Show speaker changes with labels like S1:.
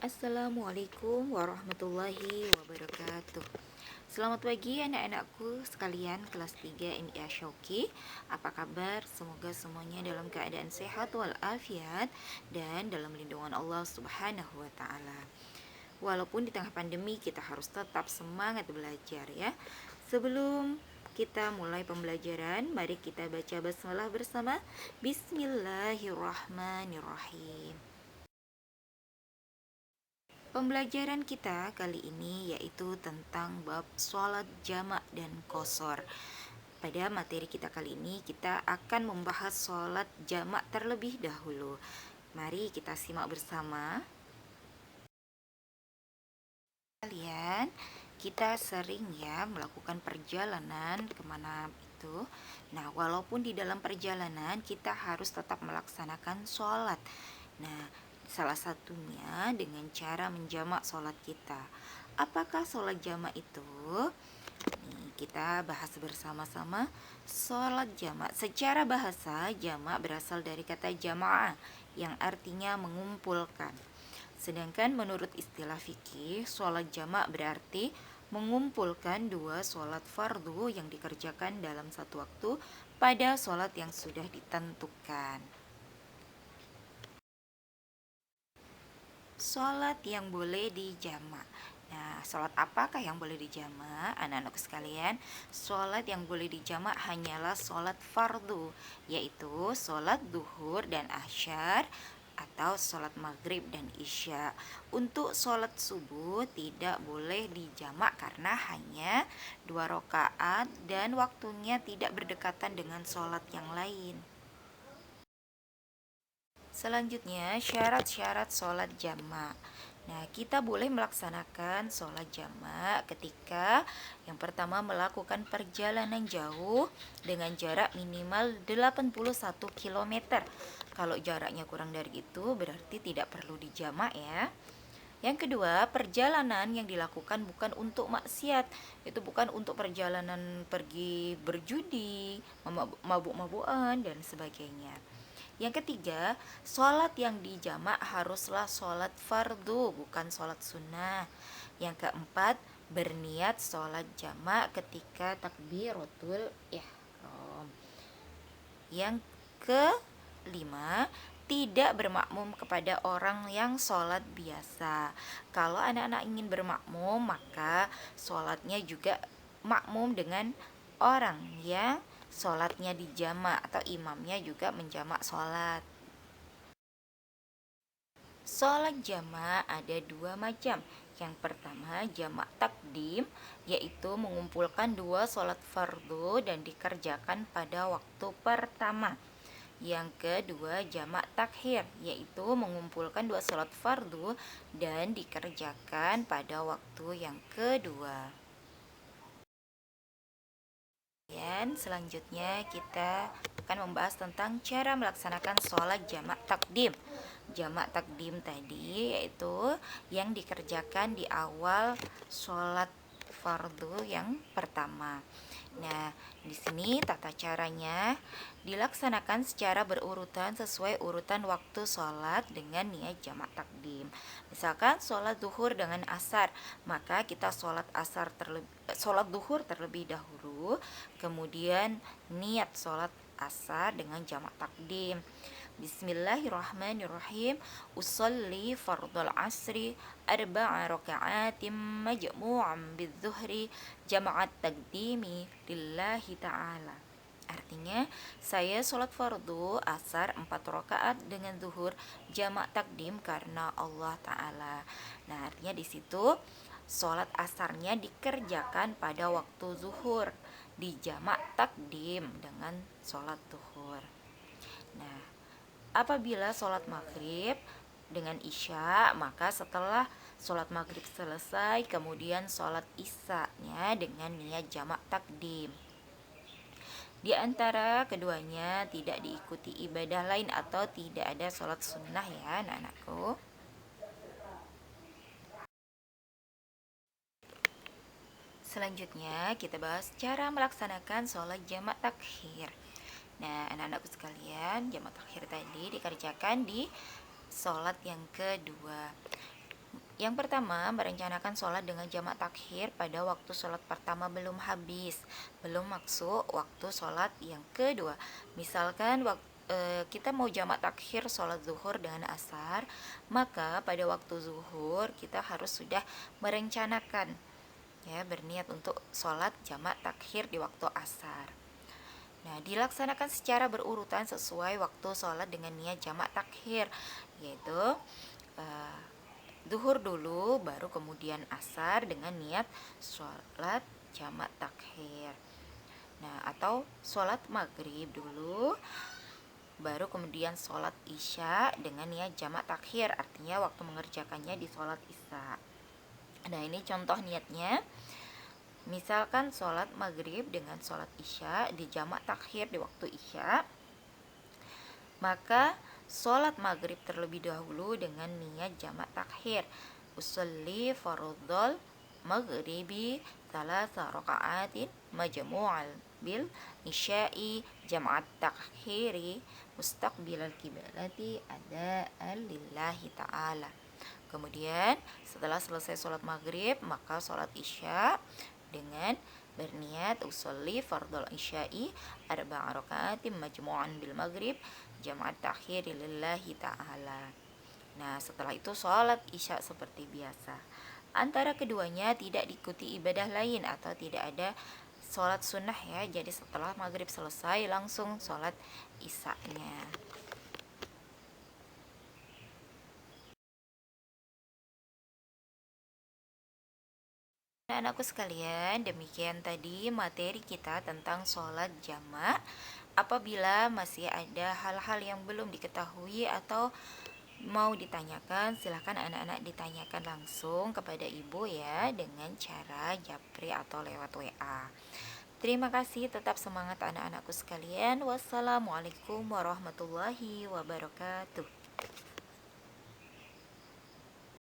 S1: Assalamualaikum warahmatullahi wabarakatuh. Selamat pagi anak-anakku sekalian kelas 3 MIA Syauqi. Apa kabar? Semoga semuanya dalam keadaan sehat walafiat dan dalam lindungan Allah Subhanahu wa taala. Walaupun di tengah pandemi kita harus tetap semangat belajar ya. Sebelum kita mulai pembelajaran, mari kita baca basmalah bersama. Bismillahirrahmanirrahim. Pembelajaran kita kali ini yaitu tentang bab sholat jamak dan qashar. Pada materi kita kali ini kita akan membahas sholat jamak terlebih dahulu. Mari kita simak bersama. Kalian, kita sering ya melakukan perjalanan kemana itu. Nah, walaupun di dalam perjalanan kita harus tetap melaksanakan sholat. Nah, salah satunya dengan cara menjamak sholat kita. Apakah sholat jamak itu? Nih, kita bahas bersama-sama. Sholat jamak secara bahasa, jamak berasal dari kata jama'ah yang artinya mengumpulkan. Sedangkan menurut istilah fikih, sholat jamak berarti mengumpulkan dua sholat fardu yang dikerjakan dalam satu waktu pada sholat yang sudah ditentukan. Sholat yang boleh dijamak. Nah, sholat apakah yang boleh dijamak? Anak-anakku sekalian, sholat yang boleh dijamak hanyalah sholat fardu, yaitu sholat duhur dan asyar atau sholat maghrib dan isya. Untuk sholat subuh tidak boleh dijamak karena hanya 2 rakaat dan waktunya tidak berdekatan dengan sholat yang lain. Selanjutnya, syarat-syarat sholat jamak. Nah, kita boleh melaksanakan sholat jamak ketika yang pertama melakukan perjalanan jauh dengan jarak minimal 81 km. Kalau jaraknya kurang dari itu berarti tidak perlu dijamak ya. Yang kedua, perjalanan yang dilakukan bukan untuk maksiat. Itu bukan untuk perjalanan pergi berjudi, mabuk-mabukan dan sebagainya. Yang ketiga, sholat yang dijamak haruslah sholat fardu, bukan sholat sunnah. Yang keempat, berniat sholat jamak ketika takbiratul ihram. Yang kelima, tidak bermakmum kepada orang yang sholat biasa. Kalau anak-anak ingin bermakmum, maka sholatnya juga makmum dengan orang yang sholatnya dijamak atau imamnya juga menjamak sholat. Sholat jamak ada 2 macam. Yang pertama jamak takdim, yaitu mengumpulkan 2 sholat fardu dan dikerjakan pada waktu pertama. Yang kedua jamak takhir, yaitu mengumpulkan 2 sholat fardu dan dikerjakan pada waktu yang kedua. Dan selanjutnya kita akan membahas tentang cara melaksanakan sholat jamak takdim. Jamak takdim tadi yaitu yang dikerjakan di awal sholat fardu yang pertama. Nah, di sini tata caranya dilaksanakan secara berurutan sesuai urutan waktu sholat dengan niat jamak takdim. Misalkan sholat zuhur dengan asar, maka kita sholat zuhur terlebih dahulu, kemudian niat sholat asar dengan jamak takdim. Bismillahirrahmanirrahim. Usolli fardul asri arba'a raka'atim majmu'an bidzuhri jama'at takdimi lillahi ta'ala. Artinya, saya sholat fardu asar 4 rakaat dengan zuhur jamak takdim karena Allah Ta'ala. Nah, artinya di situ sholat asarnya dikerjakan pada waktu zuhur, dijamak takdim dengan sholat zuhur. Nah, apabila sholat maghrib dengan isya, maka setelah sholat maghrib selesai, kemudian sholat isya-nya dengan niat jamak takdim. Di antara keduanya tidak diikuti ibadah lain atau tidak ada sholat sunnah ya anak-anakku. Selanjutnya kita bahas cara melaksanakan sholat jamak takhir. Nah, anak-anakku sekalian, jamak takhir tadi dikerjakan di sholat yang kedua. Yang pertama, merencanakan sholat dengan jamak takhir pada waktu sholat pertama belum habis, belum masuk waktu sholat yang kedua. Misalkan kita mau jamak takhir sholat zuhur dengan asar, maka pada waktu zuhur kita harus sudah merencanakan, ya, berniat untuk sholat jamak takhir di waktu asar. Nah, dilaksanakan secara berurutan sesuai waktu sholat dengan niat jamak takhir, yaitu uh, Duhur dulu, baru kemudian asar dengan niat sholat jamak takhir. Nah, atau sholat maghrib dulu, baru kemudian sholat isya dengan niat jamak takhir. Artinya waktu mengerjakannya di sholat isya. Nah, ini contoh niatnya. Misalkan sholat maghrib dengan sholat isya di jamak takhir di waktu isya, maka sholat maghrib terlebih dahulu dengan niat jamak takhir. Usolli fardhol maghribi thalatha raka'atin majmu'al bil isya'i jam'at takhiri mustaqbilal kiblati ada'an lillahi ta'ala. Kemudian setelah selesai sholat maghrib, maka sholat isya dengan berniat usolli fardul isya'i arba'a raka'atin majmu'an bil maghrib jam'at takhiri lillahi ta'ala. Nah, setelah itu sholat isya seperti biasa. Antara keduanya tidak diikuti ibadah lain atau tidak ada sholat sunnah, ya. Jadi setelah maghrib selesai langsung sholat isya-nya. Nah, anakku sekalian, demikian tadi materi kita tentang sholat jamak. Apabila masih ada hal-hal yang belum diketahui atau mau ditanyakan, silahkan anak-anak ditanyakan langsung kepada ibu, ya, dengan cara japri atau lewat WA. Terima kasih, tetap semangat anak-anakku sekalian. Wassalamualaikum warahmatullahi wabarakatuh.